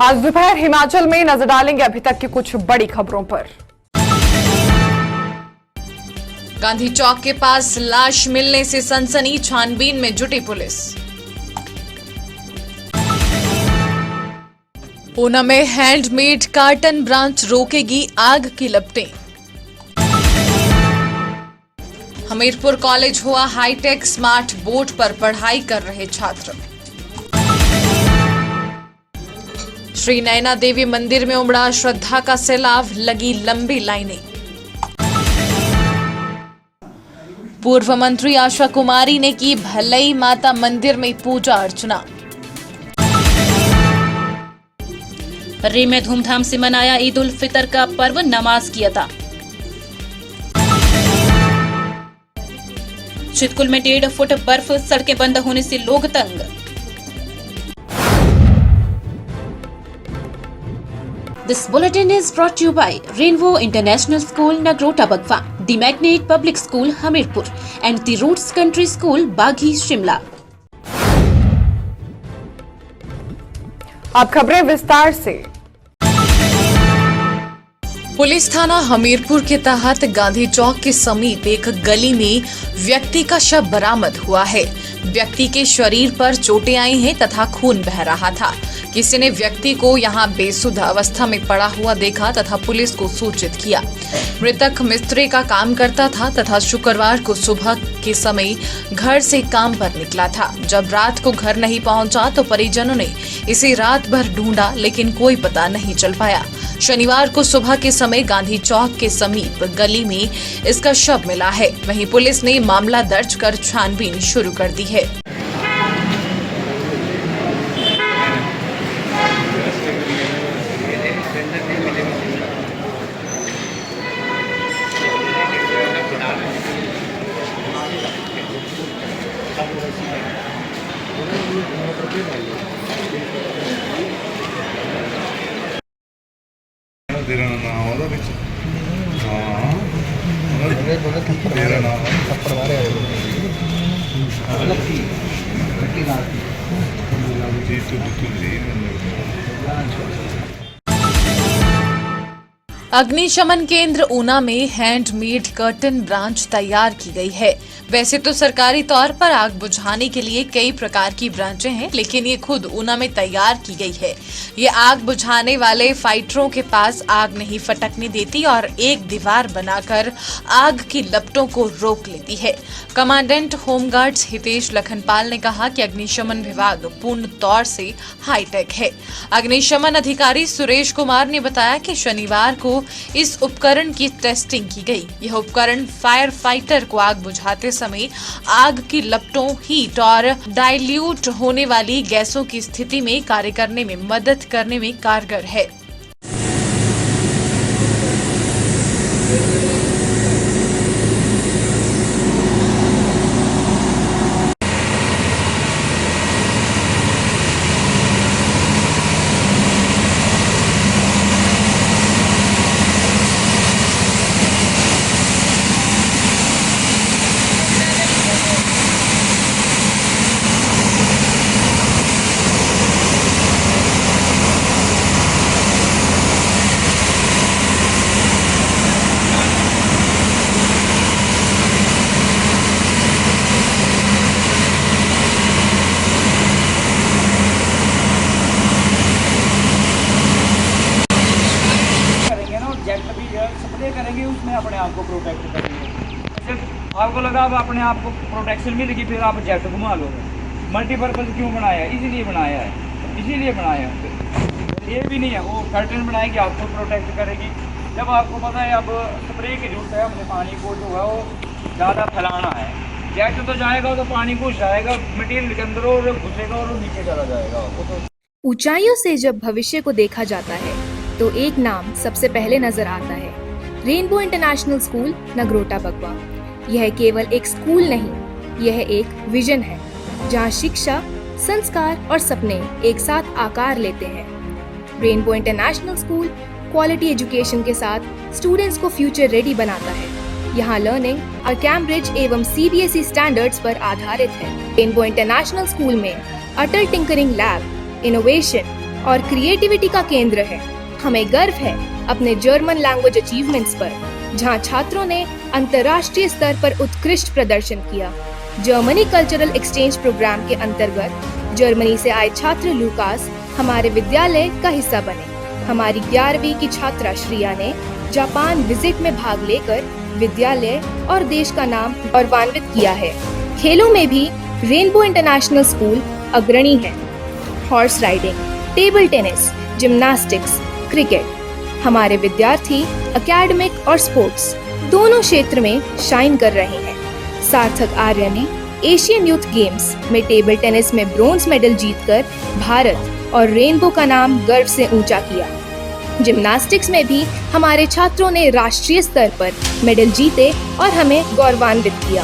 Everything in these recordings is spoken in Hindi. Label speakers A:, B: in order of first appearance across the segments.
A: आज दोपहर हिमाचल में नजर डालेंगे अभी तक की कुछ बड़ी खबरों पर।
B: गांधी चौक के पास लाश मिलने से सनसनी, छानबीन में जुटी पुलिस। ऊना में हैंडमेड कार्टन ब्रांच रोकेगी आग की लपटें। हमीरपुर कॉलेज हुआ हाईटेक, स्मार्ट बोर्ड पर पढ़ाई कर रहे छात्र। श्री नैना देवी मंदिर में उमड़ा श्रद्धा का सैलाब, लगी लंबी लाइनें। पूर्व मंत्री आशा कुमारी ने की भलई माता मंदिर में पूजा अर्चना।
C: रे में धूमधाम से मनाया ईद उल फितर का पर्व, नमाज की अता। चितकुल में 1.5 फुट बर्फ, सड़कें बंद होने से लोग तंग। This bulletin is brought to you by Rainbow International School, Nagrota Bagwa, The Magnet Public School, Hamirpur, and The Roots Country School, Baghi, Shimla.
A: अब खबरें विस्तार से।
B: पुलिस थाना हमीरपुर के तहत गांधी चौक के समीप एक गली में व्यक्ति का शव बरामद हुआ है। व्यक्ति के शरीर पर चोटें आई हैं तथा खून बह रहा था। किसी ने व्यक्ति को यहां बेसुध अवस्था में पड़ा हुआ देखा तथा पुलिस को सूचित किया। मृतक मिस्त्री का काम करता था तथा शुक्रवार को सुबह के समय घर से काम पर निकला था। जब रात को घर नहीं पहुंचा तो परिजनों ने इसे रात भर ढूंढा, लेकिन कोई पता नहीं चल पाया। शनिवार को सुबह के समय गांधी चौक के समीप गली में इसका शव मिला है। वहीं पुलिस ने मामला दर्ज कर छानबीन शुरू कर दी है।
D: तेरा नाम ਉਹਦਾ ਵਿੱਚ तेरा नाम थप्पड़ मारे लक्की जी
B: अग्निशमन केंद्र ऊना में हैंडमेड कर्टन ब्रांच तैयार की गई है। वैसे तो सरकारी तौर पर आग बुझाने के लिए कई प्रकार की ब्रांचें हैं, लेकिन ये खुद ऊना में तैयार की गई है। ये आग बुझाने वाले फाइटरों के पास आग नहीं फटकने देती और एक दीवार बनाकर आग की लपटों को रोक लेती है। कमांडेंट होमगार्ड्स हितेश लखनपाल ने कहा कि अग्निशमन विभाग पूर्ण तौर से हाईटेक है। अग्निशमन अधिकारी सुरेश कुमार ने बताया कि शनिवार को इस उपकरण की टेस्टिंग की गई। यह उपकरण फायर फाइटर को आग बुझाते समय आग की लपटों, हीट और डाइल्यूट होने वाली गैसों की स्थिति में कार्य करने में मदद करने में कारगर है।
E: स्प्रे करेंगे, उसमें अपने आप को प्रोटेक्ट करेंगे। जैसे आपको लगा अब अपने आप को प्रोटेक्शन मिलेगी, फिर आप जेट घुमा लोगे। मल्टीपर्पज़ क्यों बनाया है? इसीलिए बनाया है। ये भी नहीं है वो कर्टन बनाएगी, आपको प्रोटेक्ट करेगी। जब आपको पता है अब स्प्रे की जरूरत है, अपने पानी को जो है वो ज़्यादा फैलाना है। जेट तो जाएगा तो पानी घुस जाएगा मटीरियल के अंदर और घुसेगा और नीचे चला जाएगा। वो तो
F: ऊंचाइयों से जब भविष्य को देखा जाता है तो एक नाम सबसे पहले नजर आता है, रेनबो इंटरनेशनल स्कूल, नगरोटा बगवा। यह केवल एक स्कूल नहीं, यह एक विजन है जहां शिक्षा, संस्कार और सपने एक साथ आकार लेते हैं। Rainbow international school quality education के साथ स्टूडेंट्स को फ्यूचर रेडी बनाता है। यहाँ लर्निंग और कैम्ब्रिज एवं CBSE स्टैंडर्ड्स पर आधारित है। रेनबो इंटरनेशनल स्कूल में अटल टिंकरिंग लैब, इनोवेशन और क्रिएटिविटी का केंद्र है। हमें गर्व है अपने जर्मन लैंग्वेज अचीवमेंट्स पर, जहां छात्रों ने अंतर्राष्ट्रीय स्तर पर उत्कृष्ट प्रदर्शन किया। जर्मनी कल्चरल एक्सचेंज प्रोग्राम के अंतर्गत जर्मनी से आए छात्र लूकास हमारे विद्यालय का हिस्सा बने। हमारी 11वीं की छात्रा श्रिया ने जापान विजिट में भाग लेकर विद्यालय और देश का नाम गौरवान्वित किया है। खेलों में भी रेनबो इंटरनेशनल स्कूल अग्रणी है। Horse riding, table tennis, gymnastics, cricket, हमारे विद्यार्थी एकेडमिक और स्पोर्ट्स दोनों क्षेत्र में शाइन कर रहे हैं। सार्थक आर्य ने एशियन यूथ गेम्स में टेबल टेनिस में ब्रोंज मेडल जीतकर भारत और रेनबो का नाम गर्व से ऊंचा किया। जिम्नास्टिक्स में भी हमारे छात्रों ने राष्ट्रीय स्तर पर मेडल जीते और हमें गौरवान्वित किया।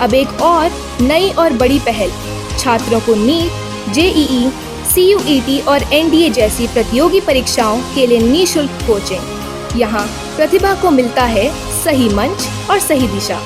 F: अब एक और नई और बड़ी पहल, छात्रों को नीट, जेईई, सीयूईटी और एनडीए जैसी प्रतियोगी परीक्षाओं के लिए निःशुल्क कोचिंग। यहाँ प्रतिभा को मिलता है सही मंच और सही दिशा।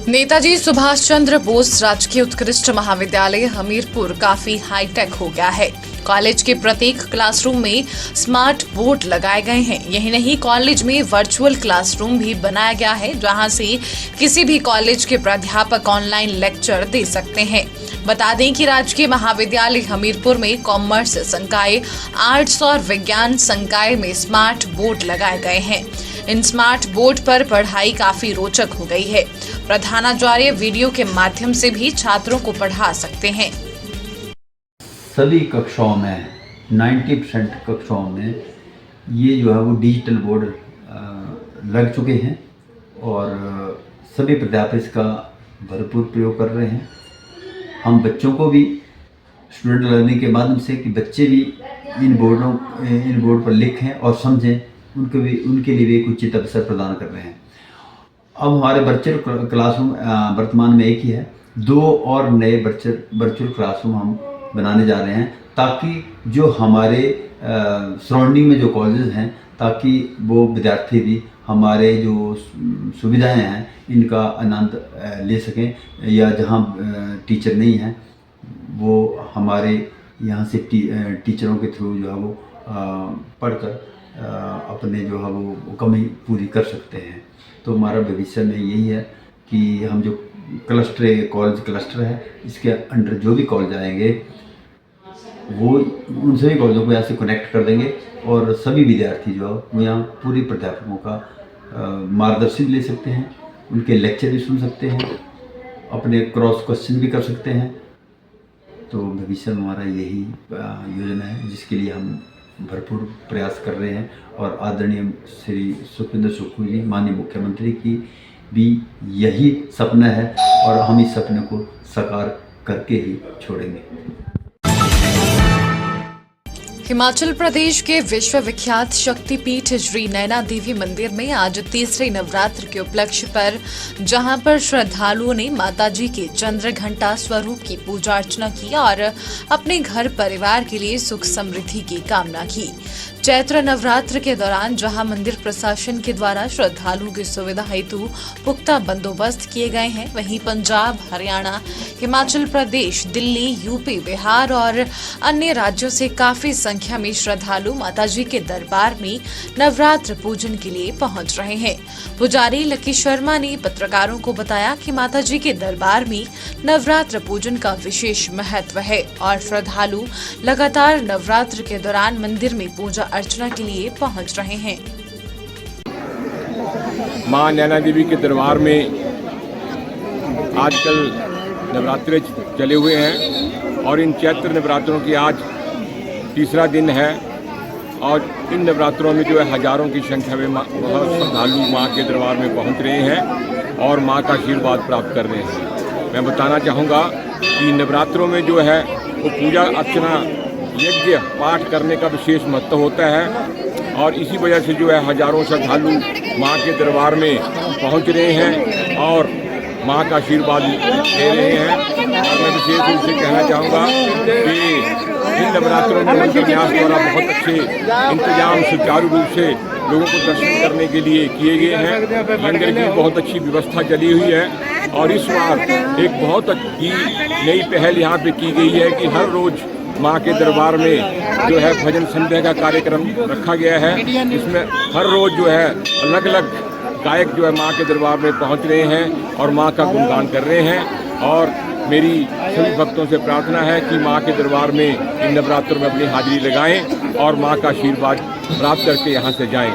B: नेताजी सुभाष चंद्र बोस राजकीय उत्कृष्ट महाविद्यालय हमीरपुर काफी हाईटेक हो गया है। कॉलेज के प्रत्येक क्लासरूम में स्मार्ट बोर्ड लगाए गए हैं। यही नहीं, कॉलेज में वर्चुअल क्लासरूम भी बनाया गया है, जहां से किसी भी कॉलेज के प्राध्यापक ऑनलाइन लेक्चर दे सकते हैं। बता दें कि राजकीय महाविद्यालय हमीरपुर में कॉमर्स संकाय, आर्ट्स और विज्ञान संकाय में स्मार्ट बोर्ड लगाए गए हैं। इन स्मार्ट बोर्ड पर पढ़ाई काफी रोचक हो गई है। प्रधानाचार्य वीडियो के माध्यम से भी छात्रों को पढ़ा सकते हैं।
G: सभी कक्षाओं में 90% कक्षाओं में ये जो है वो डिजिटल बोर्ड लग चुके हैं और सभी प्राध्यापक इसका भरपूर प्रयोग कर रहे हैं। हम बच्चों को भी स्टूडेंट लर्निंग के माध्यम से कि बच्चे भी इन बोर्ड पर लिखें और समझें, उनके लिए भी एक उचित अवसर प्रदान कर रहे हैं। अब हमारे वर्चुअल क्लासरूम वर्तमान में एक ही है, 2 और नए वर्चुअल क्लासरूम हम बनाने जा रहे हैं, ताकि जो हमारे सराउंडिंग में जो कॉलेजेस हैं, ताकि वो विद्यार्थी भी हमारे जो सुविधाएं हैं इनका आनंद ले सकें, या जहां टीचर नहीं हैं वो हमारे यहाँ से टीचरों के थ्रू जो है वो पढ़कर अपने जो है वो कमी पूरी कर सकते हैं। तो हमारा भविष्य में यही है कि हम जो कॉलेज क्लस्टर है, इसके अंडर जो भी कॉलेज आएंगे वो उन सभी कॉलेजों को यहाँ से कनेक्ट कर देंगे और सभी विद्यार्थी जो है वो यहाँ पूरी प्राध्यापकों का मार्गदर्शन ले सकते हैं, उनके लेक्चर भी सुन सकते हैं, अपने क्रॉस क्वेश्चन भी कर सकते हैं। तो भविष्य में हमारा यही योजना है, जिसके लिए हम भरपूर प्रयास कर रहे हैं और आदरणीय श्री सुखविंदर सुक्खू जी माननीय मुख्यमंत्री की भी यही सपना है और हम इस सपने को साकार करके ही छोड़ेंगे।
B: हिमाचल प्रदेश के विश्वविख्यात शक्तिपीठ श्री नैना देवी मंदिर में आज तीसरे नवरात्र के उपलक्ष्य पर जहां पर श्रद्धालुओं ने माताजी के चंद्रघंटा स्वरूप की पूजा अर्चना की और अपने घर परिवार के लिए सुख समृद्धि की कामना की। चैत्र नवरात्र के दौरान जहां मंदिर प्रशासन के द्वारा श्रद्धालुओं की सुविधा हेतु पुख्ता बंदोबस्त किए गए हैं, वहीं पंजाब, हरियाणा, हिमाचल प्रदेश, दिल्ली, यूपी, बिहार और अन्य राज्यों से काफी संख्या में श्रद्धालु माताजी के दरबार में नवरात्र पूजन के लिए पहुंच रहे हैं। पुजारी लकी शर्मा ने पत्रकारों को बताया कि माताजी के दरबार में नवरात्र पूजन का विशेष महत्व है और श्रद्धालु लगातार नवरात्र के दौरान मंदिर में पूजा अर्चना के लिए पहुंच रहे हैं।
H: मां नैना देवी के दरबार में आजकल नवरात्रे चले हुए हैं और इन चैत्र नवरात्रों की आज तीसरा दिन है और इन नवरात्रों में जो है हजारों की संख्या में बहुत श्रद्धालु माँ के दरबार में पहुँच रहे हैं और माँ का आशीर्वाद प्राप्त कर रहे हैं। मैं बताना चाहूँगा कि नवरात्रों में जो है वो पूजा अर्चना यज्ञ पाठ करने का विशेष महत्व होता है और इसी वजह से जो है हजारों श्रद्धालु माँ के दरबार में पहुँच रहे हैं और माँ का आशीर्वाद ले रहे हैं। और मैं विशेष रूप से कहना चाहूँगा कि इन नवरात्रों में मंदिर न्यास द्वारा बहुत अच्छे इंतजाम सुचारू रूप से लोगों को दर्शन करने के लिए किए गए हैं। लंगर की बहुत अच्छी व्यवस्था चली हुई है और इस बार एक बहुत अच्छी नई पहल यहाँ पे की गई है कि हर रोज माँ के दरबार में जो है भजन संध्या का कार्यक्रम रखा गया है। इसमें हर रोज जो है अलग अलग गायक जो है माँ के दरबार में पहुँच रहे हैं और माँ का गुणगान कर रहे हैं। और मेरी सभी भक्तों से प्रार्थना है कि माँ के दरबार में इन नवरात्रों में अपनी हाजिरी लगाएं और माँ का आशीर्वाद प्राप्त करके यहाँ से जाएं।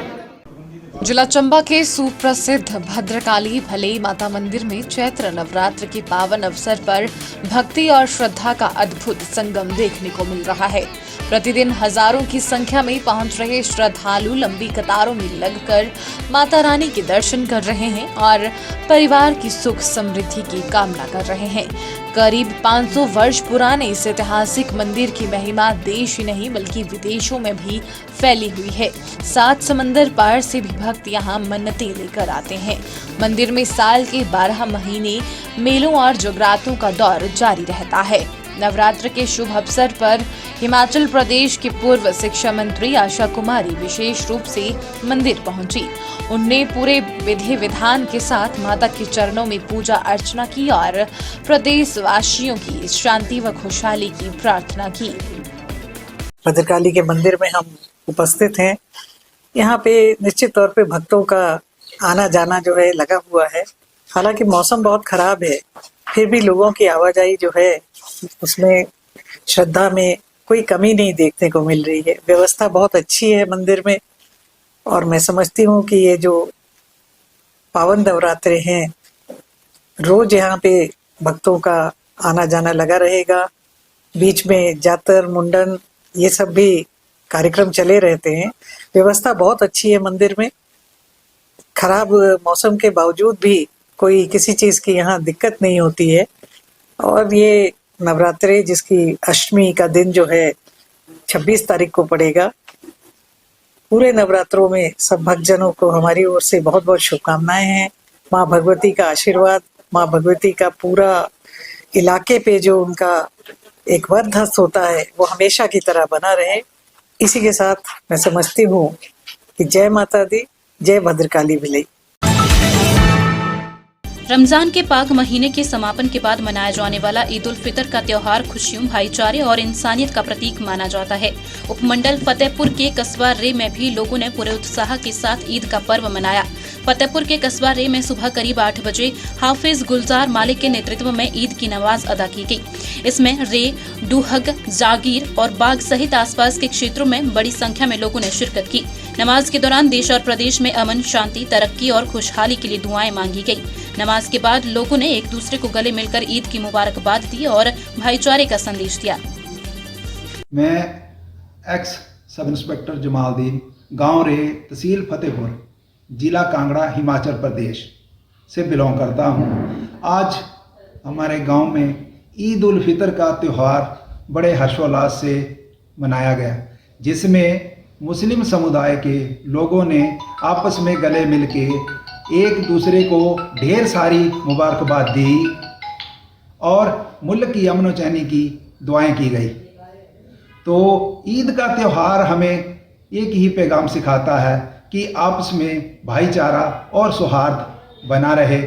B: जिला चंबा के सुप्रसिद्ध भद्रकाली भलेई माता मंदिर में चैत्र नवरात्र के पावन अवसर पर भक्ति और श्रद्धा का अद्भुत संगम देखने को मिल रहा है। प्रतिदिन हजारों की संख्या में पहुंच रहे श्रद्धालु लंबी कतारों में लगकर माता रानी के दर्शन कर रहे हैं और परिवार की सुख समृद्धि की कामना कर रहे हैं। करीब 500 वर्ष पुराने इस ऐतिहासिक मंदिर की महिमा देश ही नहीं बल्कि विदेशों में भी फैली हुई है। 7 समंदर पार से भी भक्त यहाँ मन्नतें लेकर आते हैं। मंदिर में साल के 12 महीने मेलों और जगरातों का दौर जारी रहता है। नवरात्र के शुभ अवसर पर हिमाचल प्रदेश के पूर्व शिक्षा मंत्री आशा कुमारी विशेष रूप से मंदिर पहुंची। उन्होंने पूरे विधि विधान के साथ माता के चरणों में पूजा अर्चना की और प्रदेश वासियों की शांति व खुशहाली की प्रार्थना की।
I: भद्रकाली के मंदिर में हम उपस्थित हैं। यहाँ पे निश्चित तौर पे भक्तों का आना जाना जो है लगा हुआ है। हालांकि मौसम बहुत खराब है, फिर भी लोगों की आवाजाही जो है उसमें श्रद्धा में कोई कमी नहीं देखने को मिल रही है। व्यवस्था बहुत अच्छी है मंदिर में और मैं समझती हूँ कि ये जो पावन नवरात्रे हैं रोज यहाँ पे भक्तों का आना जाना लगा रहेगा। बीच में जातर मुंडन ये सब भी कार्यक्रम चले रहते हैं। व्यवस्था बहुत अच्छी है मंदिर में। खराब मौसम के बावजूद भी कोई किसी चीज की यहाँ दिक्कत नहीं होती है। और ये नवरात्रे जिसकी अष्टमी का दिन जो है 26 तारीख को पड़ेगा, पूरे नवरात्रों में सब भक्तजनों को हमारी ओर से बहुत बहुत शुभकामनाएं हैं। माँ भगवती का आशीर्वाद, माँ भगवती का पूरा इलाके पे जो उनका एक वरद हस्त होता है वो हमेशा की तरह बना रहे। इसी के साथ मैं समझती हूँ कि जय माता दी, जय भद्रकाली भलेई।
C: रमजान के पाक महीने के समापन के बाद मनाया जाने वाला ईद उल फितर का त्योहार खुशियों, भाईचारे और इंसानियत का प्रतीक माना जाता है। उपमंडल फतेहपुर के कस्बा रे में भी लोगों ने पूरे उत्साह के साथ ईद का पर्व मनाया। फतेहपुर के कस्बा रे में सुबह करीब 8 बजे हाफिज गुलजार मालिक के नेतृत्व में ईद की नमाज अदा की गई। इसमें रे, डूहग, जागीर और बाग सहित आसपास के क्षेत्रों में बड़ी संख्या में लोगों ने शिरकत की। नमाज के दौरान देश और प्रदेश में अमन, शांति, तरक्की और खुशहाली के लिए दुआएं मांगी गई। नमाज के बाद लोगों ने एक दूसरे को गले मिलकर ईद की मुबारकबाद दी और भाईचारे का संदेश दिया।
J: मैं एक्स सब इंस्पेक्टर जमालदीन, गांव रे, तहसील फतेहपुर, जिला कांगड़ा, हिमाचल प्रदेश से बिलोंग करता हूं। आज हमारे गांव में ईद उल फितर का त्यौहार बड़े हर्षोल्लास से मनाया गया, जिसमें मुस्लिम समुदाय के लोगों ने आपस में गले मिलके एक दूसरे को ढेर सारी मुबारकबाद दी और मुल्क की अमन व चैनी की दुआएं की गई। तो ईद का त्यौहार हमें एक ही पैगाम सिखाता है कि आपस में भाईचारा और सौहार्द बना रहे।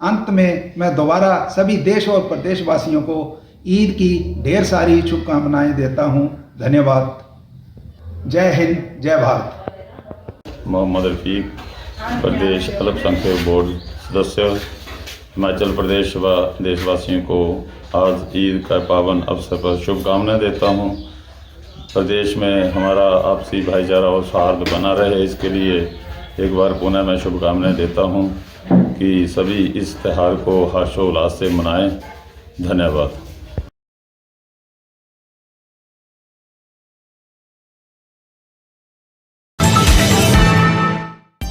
J: अंत में मैं दोबारा सभी देश और प्रदेशवासियों को ईद की ढेर सारी शुभकामनाएं देता हूं। धन्यवाद। जय हिंद, जय भारत।
K: मोहम्मद रफीक, प्रदेश अल्पसंख्यक बोर्ड सदस्य, हिमाचल प्रदेश व देशवासियों को आज ईद का पावन अवसर पर शुभकामनाएं देता हूं। प्रदेश में हमारा आपसी भाईचारा और सौहार्द बना रहे, इसके लिए एक बार पुनः मैं शुभकामनाएं देता हूं कि सभी इस त्यौहार को हर्षोल्लास से मनाएं। धन्यवाद।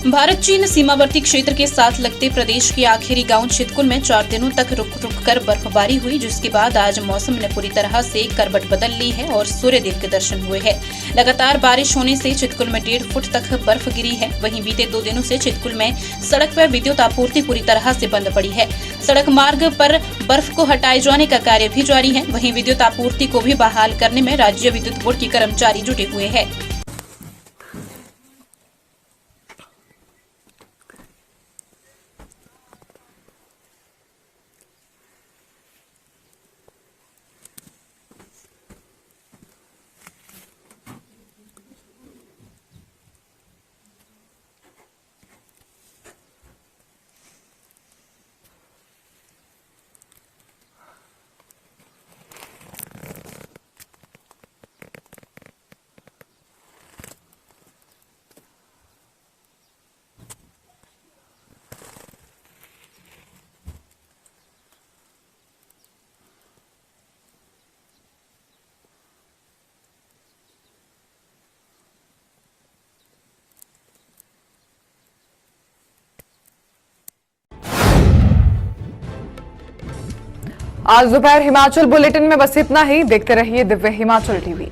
C: भारत चीन सीमावर्ती क्षेत्र के साथ लगते प्रदेश के आखिरी गांव चितकुल में 4 दिनों तक रुक कर बर्फबारी हुई, जिसके बाद आज मौसम ने पूरी तरह से करवट बदल ली है और सूर्यदेव के दर्शन हुए हैं। लगातार बारिश होने से चितकुल में 1.5 फुट तक बर्फ गिरी है। वहीं बीते 2 दिनों से चितकुल में सड़क व विद्युत आपूर्ति पूरी तरह से बंद पड़ी है। सड़क मार्ग पर बर्फ को हटाए जाने का कार्य भी जारी है। वहीं विद्युत आपूर्ति को भी बहाल करने में राज्य विद्युत बोर्ड के कर्मचारी जुटे हुए हैं।
A: आज दोपहर हिमाचल बुलेटिन में बस इतना ही। देखते रहिए दिव्य हिमाचल टीवी।